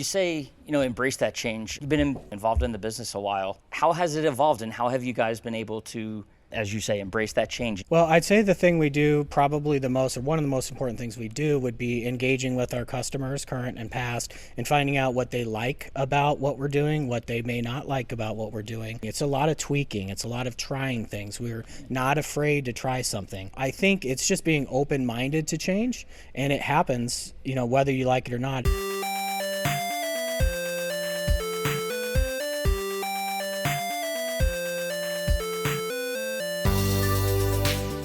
You say, embrace that change. You've been involved in the business a while. How has it evolved, and how have you guys been able to, as you say, embrace that change? Well, I'd say the thing we do, probably one of the most important things we do would be engaging with our customers, current and past, and finding out what they like about what we're doing, what they may not like about what we're doing. It's a lot of tweaking. It's a lot of trying things. We're not afraid to try something. I think it's just being open-minded to change, and it happens, whether you like it or not.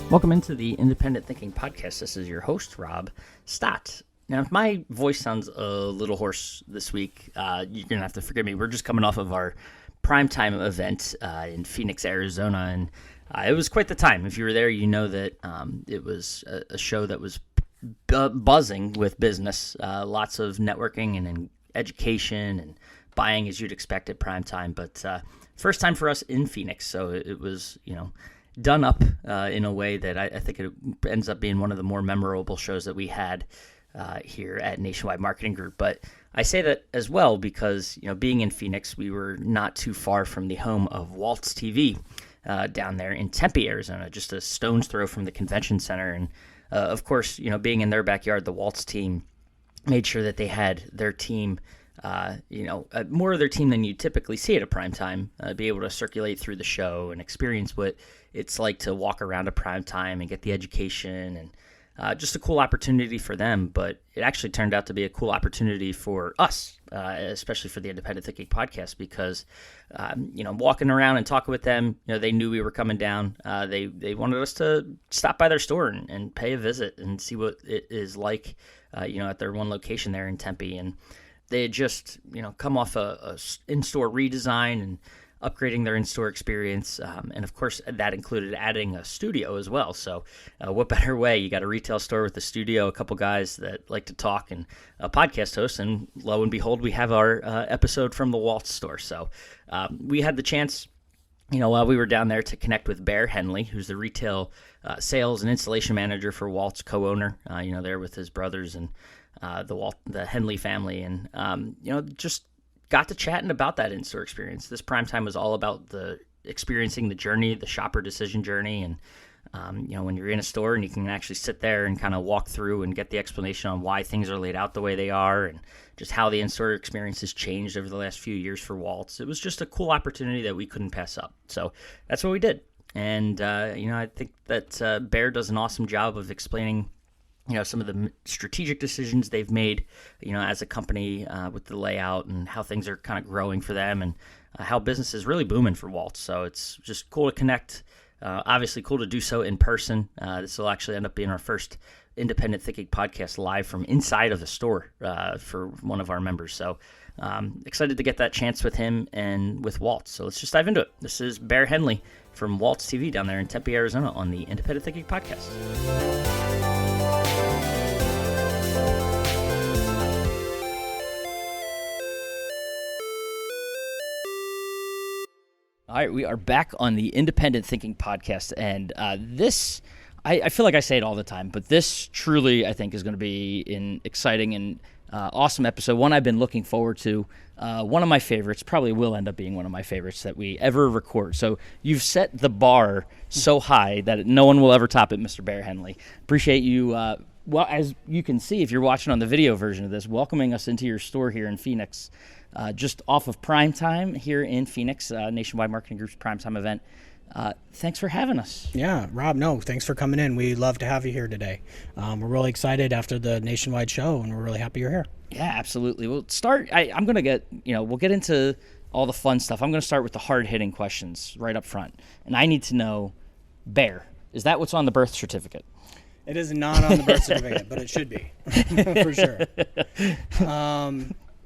Welcome into the Independent Thinking Podcast. This is your host, Rob Stott. Now, if my voice sounds a little hoarse this week, you're going to have to forgive me. We're just coming off of our PrimeTime event in Phoenix, Arizona, and it was quite the time. If you were there, you know that it was a show that was buzzing with business, lots of networking and education and buying as you'd expect at PrimeTime, but first time for us in Phoenix, so it was, done up in a way that I think it ends up being one of the more memorable shows that we had here at Nationwide Marketing Group. But I say that as well because, being in Phoenix, we were not too far from the home of Walts TV down there in Tempe, Arizona, just a stone's throw from the convention center. And of course, being in their backyard, the Walts team made sure that they had their team more of their team than you typically see at a PrimeTime, be able to circulate through the show and experience what it's like to walk around a PrimeTime and get the education, and just a cool opportunity for them. But it actually turned out to be a cool opportunity for us, especially for the Independent Thinking Podcast, because, walking around and talking with them, they knew we were coming down. They wanted us to stop by their store and pay a visit and see what it is like, at their one location there in Tempe. And they had just, come off a in-store redesign and upgrading their in-store experience. And of course, that included adding a studio as well. So what better way? You got a retail store with a studio, a couple guys that like to talk, and a podcast host. And lo and behold, we have our episode from the Walts store. So we had the chance, while we were down there, to connect with Bear Hendley, who's the retail sales and installation manager for Walts, co-owner, there with his brothers and the Hendley family, and just got to chatting about that in-store experience. This PrimeTime was all about experiencing the journey, the shopper decision journey, and when you're in a store and you can actually sit there and kind of walk through and get the explanation on why things are laid out the way they are, and just how the in-store experience has changed over the last few years for Walts. It was just a cool opportunity that we couldn't pass up. So that's what we did, and I think that Bear does an awesome job of explaining some of the strategic decisions they've made, as a company with the layout and how things are kind of growing for them, and how business is really booming for Walts. So it's just cool to connect. Obviously cool to do so in person. This will actually end up being our first Independent Thinking Podcast live from inside of the store for one of our members. So excited to get that chance with him and with Walts. So let's just dive into it. This is Bear Hendley from Walts TV down there in Tempe, Arizona on the Independent Thinking Podcast. All right, we are back on the Independent Thinking Podcast, and this, I feel like I say it all the time, but this truly, I think, is going to be an exciting and awesome episode, one I've been looking forward to, one of my favorites, probably will end up being one of my favorites that we ever record. So you've set the bar so high that no one will ever top it, Mr. Bear Hendley. Appreciate you, well, as you can see, if you're watching on the video version of this, welcoming us into your store here in Phoenix. Just off of PrimeTime here in Phoenix, Nationwide Marketing Group's PrimeTime event. Thanks for having us. Yeah, Rob, no, thanks for coming in. We love to have you here today. We're really excited after the Nationwide show, and we're really happy you're here. Yeah, absolutely. We'll start, I'm going to get, we'll get into all the fun stuff. I'm going to start with the hard-hitting questions right up front. And I need to know, Bear, is that what's on the birth certificate? It is not on the birth certificate, but it should be, for sure.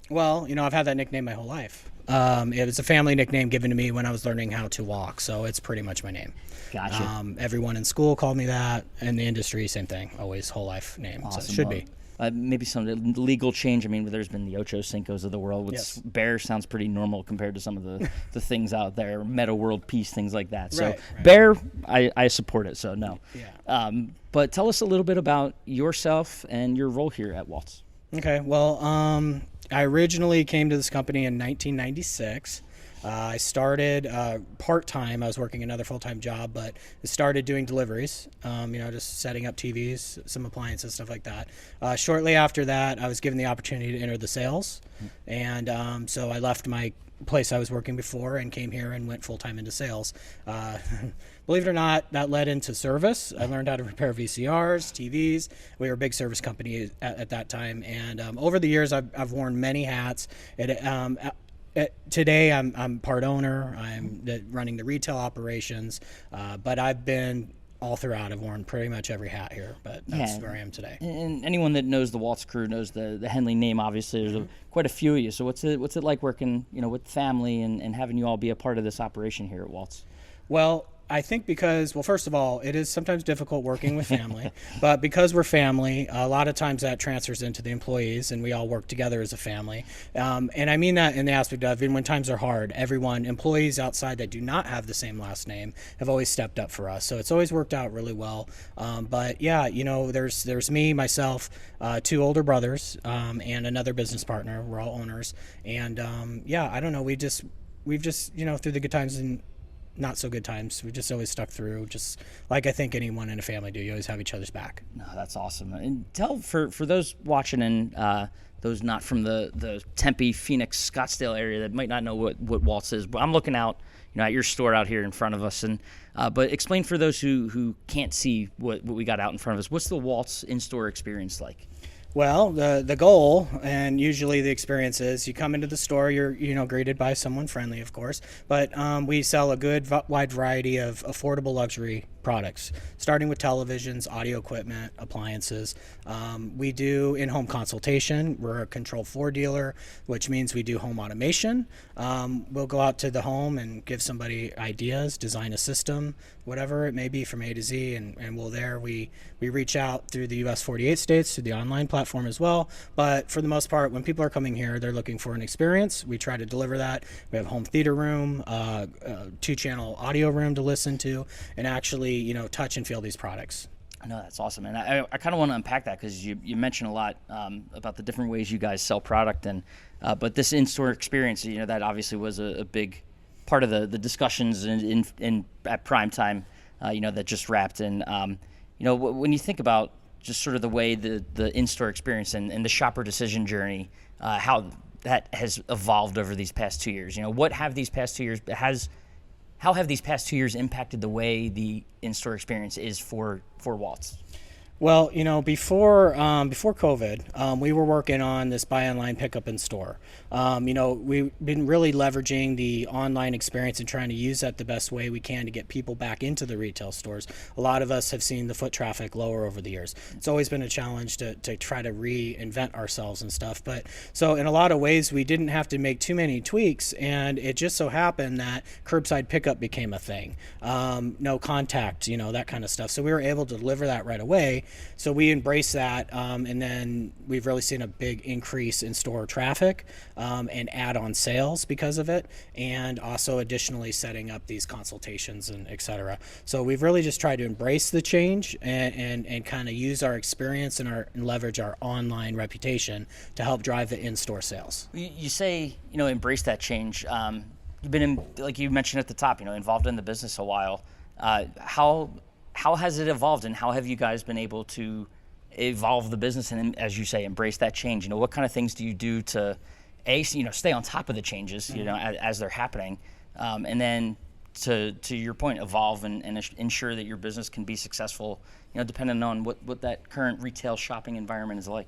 Well, I've had that nickname my whole life. It was a family nickname given to me when I was learning how to walk, so it's pretty much my name. Gotcha. Everyone in school called me that. In the industry, same thing. Always whole life name. Awesome. So it should be. Maybe some legal change. I mean, there's been the Ocho Cincos of the world. Which Yes. Bear sounds pretty normal compared to some of the things out there, Meta World Peace, things like that. So Right. Bear, I support it, so no. Yeah. But tell us a little bit about yourself and your role here at Walts. Okay. Well, I originally came to this company in 1996. I started part-time. I was working another full-time job, but I started doing deliveries, just setting up TVs, some appliances, stuff like that. Shortly after that, I was given the opportunity to enter the sales. And so I left my place I was working before and came here and went full-time into sales. Believe it or not, that led into service. I learned how to repair VCRs, TVs. We were a big service company at that time. And over the years, I've worn many hats. Today, I'm part owner. I'm running the retail operations, but I've been all throughout. I've worn pretty much every hat here, but that's where I am today. And anyone that knows the Walts crew knows the Hendley name. Obviously, there's quite a few of you. So what's it like working, with family and having you all be a part of this operation here at Walts? Well, I think because, first of all, it is sometimes difficult working with family, but because we're family, a lot of times that transfers into the employees, and we all work together as a family. And I mean that in the aspect of, even when times are hard, employees outside that do not have the same last name have always stepped up for us. So it's always worked out really well. But yeah, there's me, myself, two older brothers, and another business partner. We're all owners. And I don't know, we've just, through the good times and not so good times, we just always stuck through, just like I think anyone in a family do. You always have each other's back. No, that's awesome. And tell for those watching and those not from the Tempe, Phoenix, Scottsdale area that might not know what Walts is. I'm looking out, at your store out here in front of us, and but explain for those who can't see what we got out in front of us. What's the Walts in-store experience like? Well, the goal, and usually the experience is, you come into the store, you're greeted by someone friendly, of course, but we sell a good wide variety of affordable luxury products, starting with televisions, audio equipment, appliances. We do in-home consultation. We're a Control 4 dealer, which means we do home automation. We'll go out to the home and give somebody ideas, design a system, whatever it may be, from A to Z, and we reach out through the U.S. 48 states, through the online platform as well. But for the most part, when people are coming here, they're looking for an experience. We try to deliver that. We have a home theater room, 2-channel audio room to listen to, and actually touch and feel these products. I know, that's awesome, and I kind of want to unpack that, because you mentioned a lot about the different ways you guys sell product, and but this in-store experience, that obviously was a big part of the discussions in at PrimeTime, that just wrapped. And when you think about just sort of the way the in-store experience and the shopper decision journey, how that has evolved over these past 2 years. What have these past 2 years how have these past 2 years impacted the way the in-store experience is for Walts? Well, before COVID, we were working on this buy online, pick up in store. We've been really leveraging the online experience and trying to use that the best way we can to get people back into the retail stores. A lot of us have seen the foot traffic lower over the years. It's always been a challenge to try to reinvent ourselves and stuff. But so in a lot of ways, we didn't have to make too many tweaks, and it just so happened that curbside pickup became a thing. No contact, that kind of stuff. So we were able to deliver that right away. So we embrace that, and then we've really seen a big increase in store traffic and add-on sales because of it, and also additionally setting up these consultations and et cetera. So we've really just tried to embrace the change and kind of use our experience and leverage our online reputation to help drive the in-store sales. You say, embrace that change. You've been, like you mentioned at the top, involved in the business a while. How has it evolved, and how have you guys been able to evolve the business and, as you say, embrace that change? What kind of things do you do to, stay on top of the changes, as they're happening, and then to your point, evolve and ensure that your business can be successful, depending on what that current retail shopping environment is like?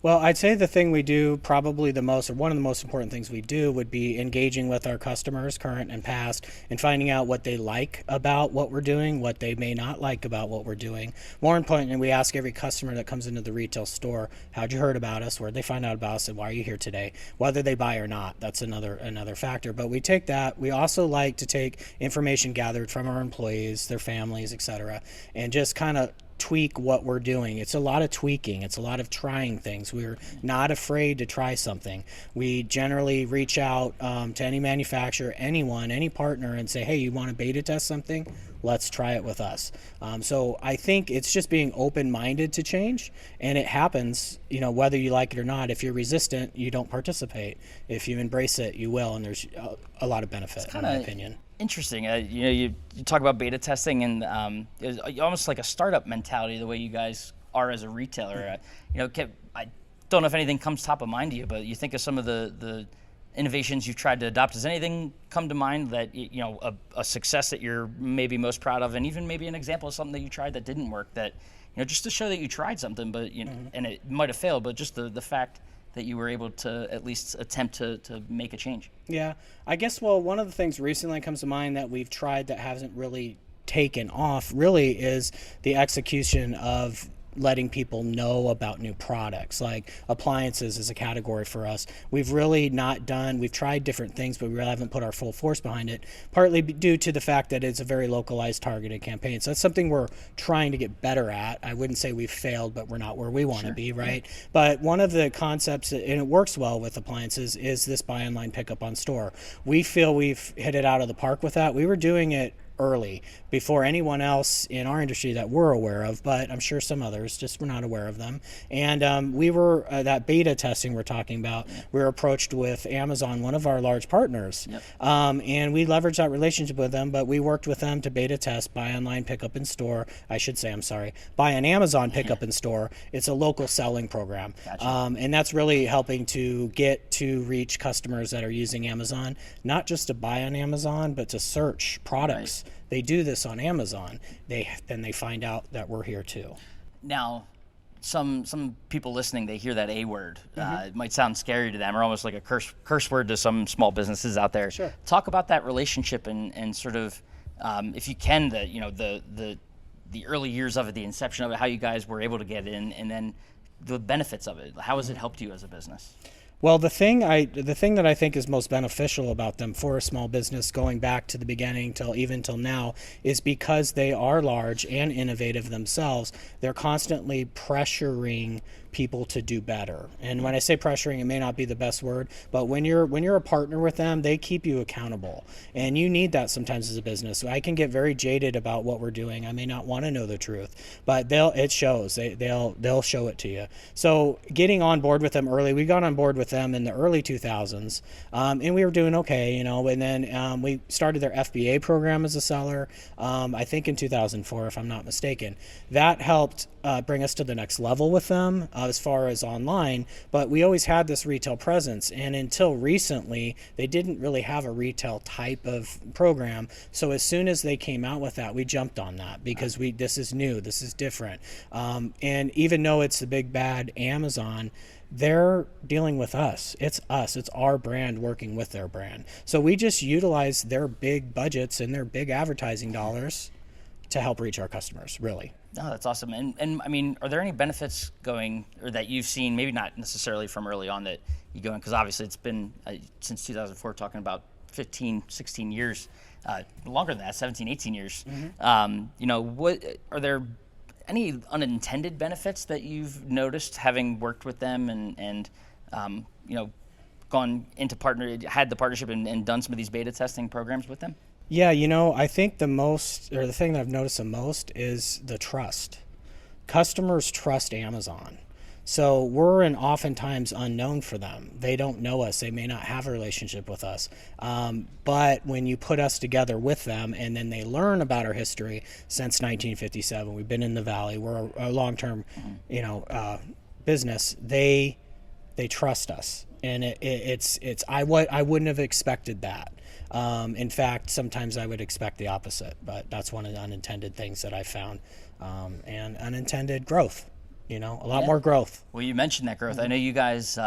Well, I'd say the thing we do probably the most, or one of the most important things we do, would be engaging with our customers, current and past, and finding out what they like about what we're doing, what they may not like about what we're doing. More importantly, we ask every customer that comes into the retail store, how'd you heard about us, where'd they find out about us, and why are you here today? Whether they buy or not, that's another factor. But we take that. We also like to take information gathered from our employees, their families, etc., and just kind of tweak what we're doing. It's a lot of tweaking. It's a lot of trying things. We're not afraid to try something. We generally reach out to any manufacturer, anyone, any partner, and say, hey, you want to beta test something? Let's try it with us. So I think it's just being open-minded to change, and it happens, whether you like it or not. If you're resistant, you don't participate. If you embrace it, you will, and there's a lot of benefit, in my opinion. Interesting. You talk about beta testing, and it's almost like a startup mentality, the way you guys are as a retailer. I don't know if anything comes top of mind to you, but you think of some of the innovations you've tried to adopt. Does anything come to mind that, a success that you're maybe most proud of, and even maybe an example of something that you tried that didn't work, that, just to show that you tried something, but, and it might have failed, but just the fact that you were able to at least attempt to make a change? Yeah, I guess, one of the things recently comes to mind that we've tried that hasn't really taken off really is the execution of letting people know about new products. Like appliances is a category for us. We've tried different things, but we really haven't put our full force behind it, partly due to the fact that it's a very localized, targeted campaign. So that's something we're trying to get better at. I wouldn't say we've failed, but we're not where we want to be, right? Yeah. But one of the concepts, and it works well with appliances, is this buy online, pick up on store. We feel we've hit it out of the park with that. We were doing it early, before anyone else in our industry that we're aware of, but I'm sure some others just were not aware of them. And we were, that beta testing we're talking about, we were approached with Amazon, one of our large partners. Yep. And we leveraged that relationship with them, but we worked with them to beta test buy online, pick up in store. Buy on Amazon, pick up in store. It's a local selling program. Gotcha. And that's really helping to get to reach customers that are using Amazon, not just to buy on Amazon, but to search products. Right. They do this on Amazon. Then they find out that we're here too. Now, some people listening, they hear that A word. It might sound scary to them, or almost like a curse word to some small businesses out there. Sure. Talk about that relationship and sort of, if you can, the early years of it, the inception of it, how you guys were able to get in, and then the benefits of it. How has it helped you as a business? Well, the thing that I think is most beneficial about them for a small business, going back to the beginning till now, is because they are large and innovative themselves. They're constantly pressuring people to do better. And when I say pressuring, it may not be the best word, but when you're a partner with them, they keep you accountable. And you need that sometimes as a business. So I can get very jaded about what we're doing. I may not want to know the truth, but it shows. They'll show it to you. So getting on board with them early, we got on board with them in the early 2000s, and we were doing okay, and then we started their FBA program as a seller, I think in 2004, if I'm not mistaken. That helped bring us to the next level with them as far as online, but we always had this retail presence, and until recently they didn't really have a retail type of program. So as soon as they came out with that, we jumped on that because this is new, this is different, and even though it's the big bad Amazon, they're dealing with us. It's our brand working with their brand. So we just utilize their big budgets and their big advertising dollars to help reach our customers, really. Oh, that's awesome. And I mean, are there any benefits or that you've seen, maybe not necessarily from early on, that you go in, because obviously it's been since 2004, talking about 15, 16 years, longer than that, 17, 18 years. Mm-hmm. What are there any unintended benefits that you've noticed having worked with them and gone into had the partnership and done some of these beta testing programs with them? Yeah, I think the thing that I've noticed the most is the trust. Customers trust Amazon. So we're oftentimes unknown for them. They don't know us. They may not have a relationship with us. But when you put us together with them and then they learn about our history since 1957, we've been in the Valley, we're a long-term, business, they trust us. And I wouldn't have expected that. In fact, sometimes I would expect the opposite, but that's one of the unintended things that I found, and unintended growth. A lot more growth. Well, you mentioned that growth. Mm-hmm. I know you guys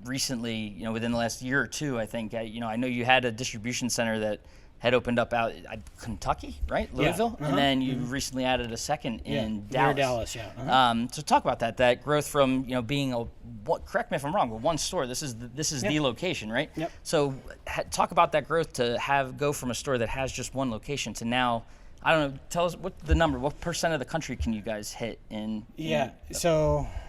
recently, within the last year or two, I think, I know you had a distribution center that had opened up out Kentucky, right? Louisville? Yeah. And then you recently added a second in Dallas. Near Dallas, yeah. So talk about that growth from, being correct me if I'm wrong, but one store. This is the location, right? Yep. So talk about that growth to go from a store that has just one location to now I don't know. Tell us what the number. What percent of the country can you guys hit in? Yeah.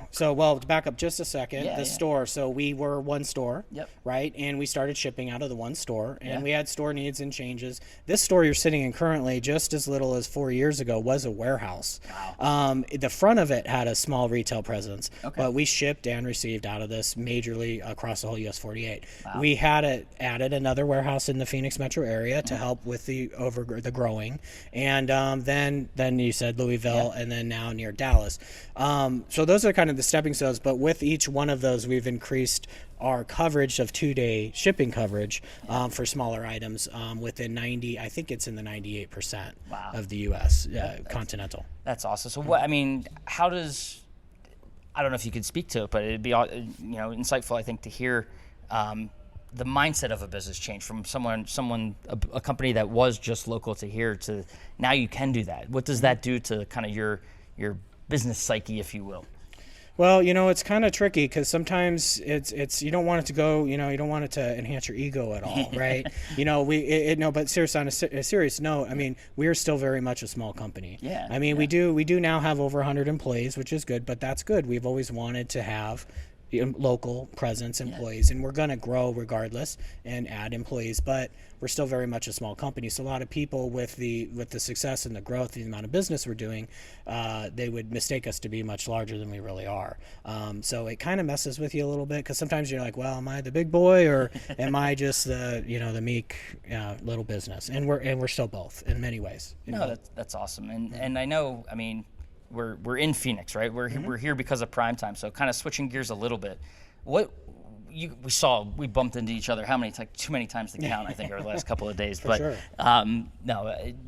So well, to back up just a second, Yeah, the yeah. store. So we were one store, Yep. right? And we started shipping out of the one store, and Yeah. we had store needs and changes. This store you're sitting in currently, just as little as 4 years ago, was a warehouse. Wow. The front of it had a small retail presence, Okay. but we shipped and received out of this majorly across the whole US 48. Wow. We had added another warehouse in the Phoenix metro area to help with the growing, and then you said Louisville, and then now near Dallas. So those are kind of the stepping stones, but with each one of those, we've increased our coverage of 2-day shipping coverage for smaller items within 90. I think it's in the 98% Wow. of the U.S. Continental. That's awesome. So what? I mean, how does? I don't know if you could speak to it, but it'd be insightful, I think, to hear the mindset of a business change from a company that was just local to here to now you can do that. What does that do to kind of your business psyche, if you will? Well, it's kind of tricky because sometimes it's you don't want it to go, you don't want it to enhance your ego at all, right? But seriously, on a serious note, I mean, we are still very much a small company. Yeah. I mean, we do now have over 100 employees, which is good, but that's good. We've always wanted to have local presence employees, and we're going to grow regardless and add employees, but we're still very much a small company. So a lot of people with the success and the growth, the amount of business we're doing, they would mistake us to be much larger than we really are. So it kind of messes with you a little bit because sometimes you're like, well, am I the big boy or am I just the meek little business? And we're still both in many ways. No, that's awesome. And I know, I mean, we're in Phoenix, right? We're here because of PrimeTime. So kind of switching gears a little bit. We bumped into each other how many times? Too many times to count, I think, over the last couple of days. For sure.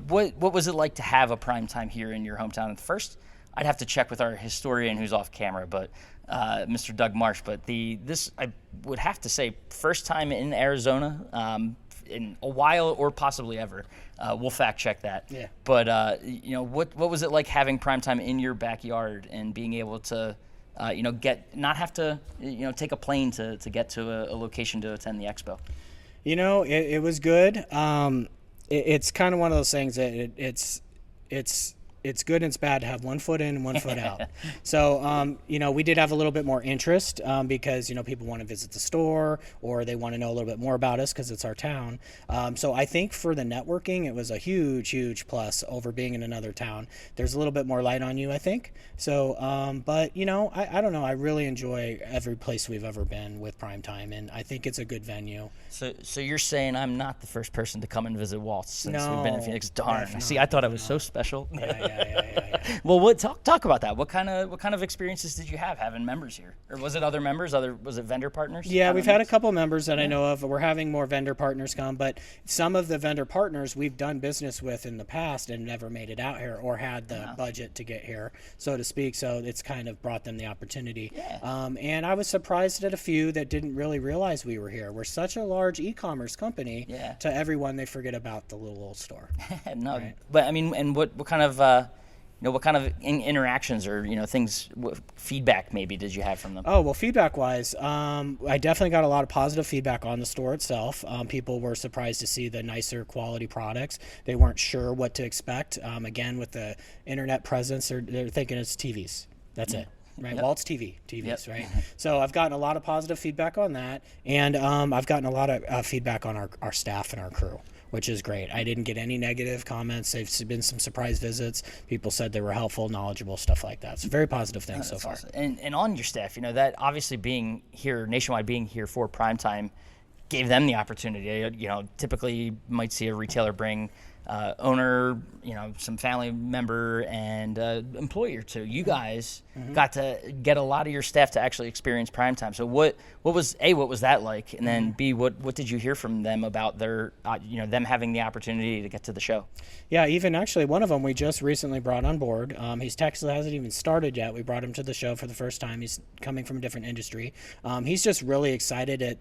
What was it like to have a PrimeTime here in your hometown? At first, I'd have to check with our historian who's off camera, but Mr. Doug Marsh. But this I would have to say first time in Arizona in a while or possibly ever. We'll fact check that. Yeah. But what was it like having PrimeTime in your backyard and being able to not have to take a plane to get to a location to attend the expo? It was good. It's kind of one of those things that it's good and it's bad to have one foot in and one foot out. So, we did have a little bit more interest because, people want to visit the store or they want to know a little bit more about us because it's our town. So I think for the networking, it was a huge, huge plus over being in another town. There's a little bit more light on you, I think. So, but, I don't know. I really enjoy every place we've ever been with PrimeTime, and I think it's a good venue. So you're saying I'm not the first person to come and visit Walts since we've been in Phoenix? Darn. No, See, I thought I was so special. Yeah. Well, talk about that. What kind of experiences did you have having members here, or was it other members? Was it vendor partners? Yeah, we've had a couple members that I know of. We're having more vendor partners come, but some of the vendor partners we've done business with in the past and never made it out here or had the budget to get here, so to speak. So it's kind of brought them the opportunity. Yeah. And I was surprised at a few that didn't really realize we were here. We're such a large e-commerce company. Yeah. To everyone, they forget about the little old store. No, Right. but I mean, and what kind of interactions or things, feedback maybe did you have from them? Oh, well, feedback-wise, I definitely got a lot of positive feedback on the store itself. People were surprised to see the nicer quality products. They weren't sure what to expect. Again, with the internet presence, they're thinking it's TVs. That's it. Right, Yep. Walts TVs, Yep. right? So I've gotten a lot of positive feedback on that, and I've gotten a lot of feedback on our staff and our crew, which is great. I didn't get any negative comments. There's been some surprise visits. People said they were helpful, knowledgeable, stuff like that. So very positive things so far. Awesome. And on your staff, that obviously being here nationwide, being here for PrimeTime, gave them the opportunity. Typically you might see a retailer bring owner, some family member and employee or two. You guys got to get a lot of your staff to actually experience PrimeTime. So what was that like? And then B, what did you hear from them about their, them having the opportunity to get to the show? Yeah, even actually one of them we just recently brought on board. His Texas hasn't even started yet. We brought him to the show for the first time. He's coming from a different industry. He's just really excited at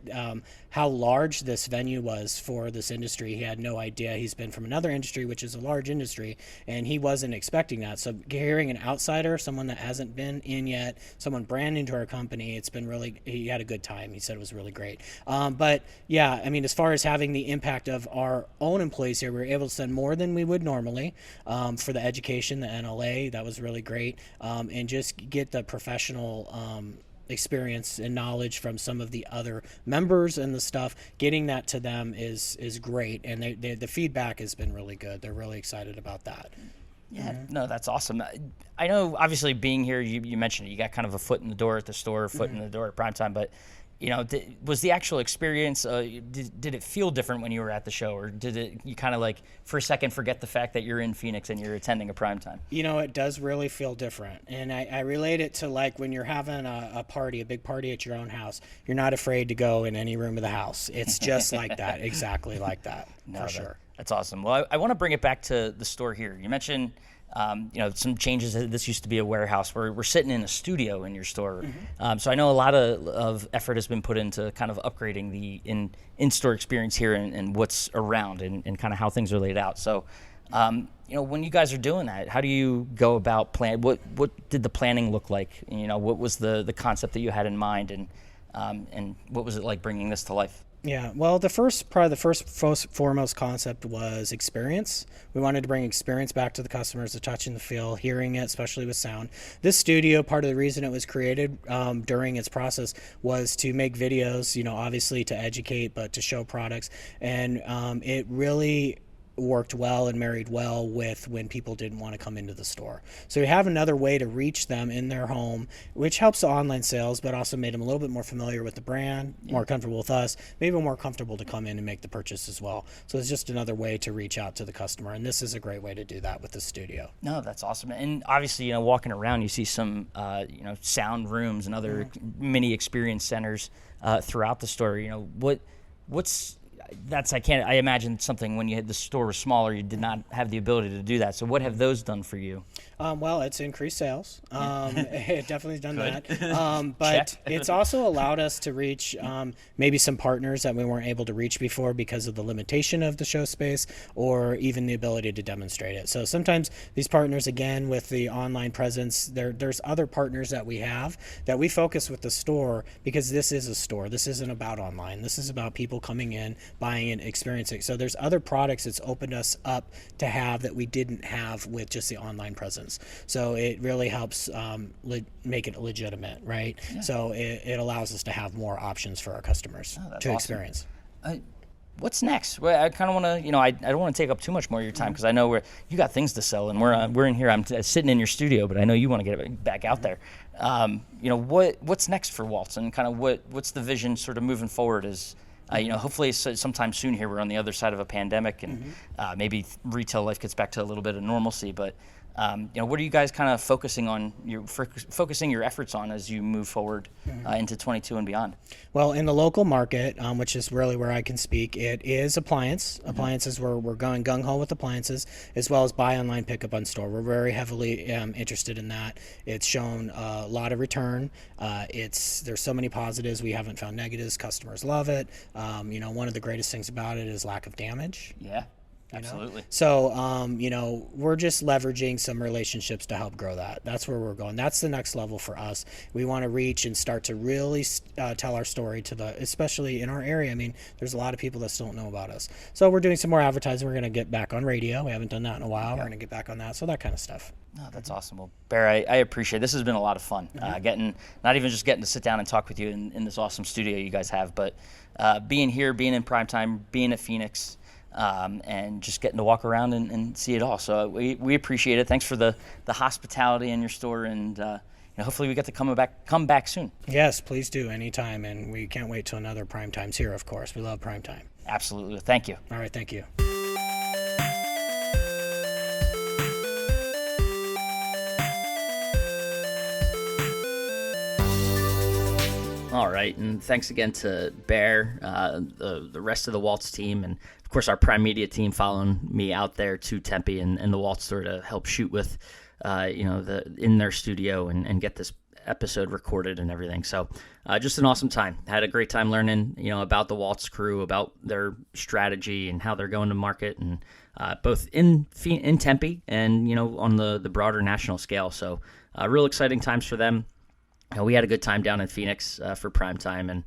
how large this venue was for this industry. He had no idea. He's been from another industry, which is a large industry, and he wasn't expecting that. So hearing an outsider, someone that hasn't been in yet, someone brand new to our company, it's been really, he had a good time. He said it was really great. But yeah, I mean, as far as having the impact of our own employees here, we were able to send more than we would normally for the education, the NLA. That was really great. And just get the professional experience and knowledge from some of the other members and the stuff. Getting that to them is great, and the feedback has been really good. They're really excited about that. Yeah, no, that's awesome. I know, obviously, being here, you mentioned it, you got kind of a foot in the door at the store, a foot in the door at PrimeTime, but was the actual experience, did it feel different when you were at the show, or did it, you kind of like for a second forget the fact that you're in Phoenix and you're attending a PrimeTime? It does really feel different. And I relate it to like when you're having a party, a big party at your own house, you're not afraid to go in any room of the house. It's just like that, exactly like that, for sure. That's awesome. Well, I want to bring it back to the store here. You mentioned some changes. This used to be a warehouse. We're sitting in a studio in your store. So I know a lot of effort has been put into kind of upgrading the in-store experience here and what's around and kind of how things are laid out. So, when you guys are doing that, how do you go about plan? What did the planning look like? What was the concept that you had in mind, and what was it like bringing this to life? Yeah, well, the first foremost concept was experience. We wanted to bring experience back to the customers, the touch and the feel, hearing it, especially with sound. This studio, part of the reason it was created during its process was to make videos, obviously to educate, but to show products. And it really worked well and married well with when people didn't want to come into the store. So we have another way to reach them in their home, which helps the online sales, but also made them a little bit more familiar with the brand, more comfortable with us, maybe more comfortable to come in and make the purchase as well. So it's just another way to reach out to the customer, and this is a great way to do that with the studio. No, that's awesome. And obviously, walking around, you see some, sound rooms and other mini experience centers throughout the store. I imagine something when the store was smaller, you did not have the ability to do that. So what have those done for you? Well, it's increased sales. It definitely has done that. But it's also allowed us to reach maybe some partners that we weren't able to reach before because of the limitation of the show space or even the ability to demonstrate it. So sometimes these partners, again, with the online presence, there's other partners that we have that we focus with the store because this is a store. This isn't about online. This is about people coming in, buying and experiencing. So there's other products it's opened us up to have that we didn't have with just the online presence. So it really helps make it legitimate, right? Yeah. So it allows us to have more options for our customers to experience. What's next? Well, I kind of want to, I don't want to take up too much more of your time because I know you got things to sell, and we're in here. I'm sitting in your studio, but I know you want to get it back out there. What's next for Walts, and kind of what's the vision sort of moving forward as hopefully sometime soon here we're on the other side of a pandemic and maybe retail life gets back to a little bit of normalcy. But what are you guys kind of focusing your efforts on as you move forward into 22 and beyond? Well, in the local market, which is really where I can speak, it is appliances. We're going gung-ho with appliances, as well as buy online, pick up on store. We're very heavily interested in that. It's shown a lot of return. There's so many positives. We haven't found negatives. Customers love it. One of the greatest things about it is lack of damage. Yeah. Absolutely. So, we're just leveraging some relationships to help grow that. That's where we're going. That's the next level for us. We want to reach and start to really tell our story especially in our area. I mean, there's a lot of people that still don't know about us. So we're doing some more advertising. We're going to get back on radio. We haven't done that in a while. We're going to get back on that. So that kind of stuff. No, that's awesome. Well, Bear, I appreciate it. This has been a lot of fun. Not even just getting to sit down and talk with you in this awesome studio you guys have, but being here, being in PrimeTime, being at Phoenix, and just getting to walk around and see it all. So we appreciate it. Thanks for the hospitality in your store, and hopefully we get to come back soon. Yes, please do, anytime, and we can't wait till another PrimeTime's here, of course. We love PrimeTime. Absolutely. Thank you. All right, thank you. All right, and thanks again to Bear, the rest of the Walts team, and of course our Prime Media team following me out there to Tempe and the Walts store to help shoot with, in their studio and get this episode recorded and everything. So just an awesome time. Had a great time learning, about the Walts crew, about their strategy and how they're going to market, and both in Tempe and, on the broader national scale. So real exciting times for them. We had a good time down in Phoenix for PrimeTime, and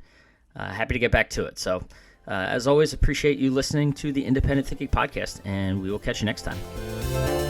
happy to get back to it. So as always, appreciate you listening to the Independent Thinking Podcast, and we will catch you next time.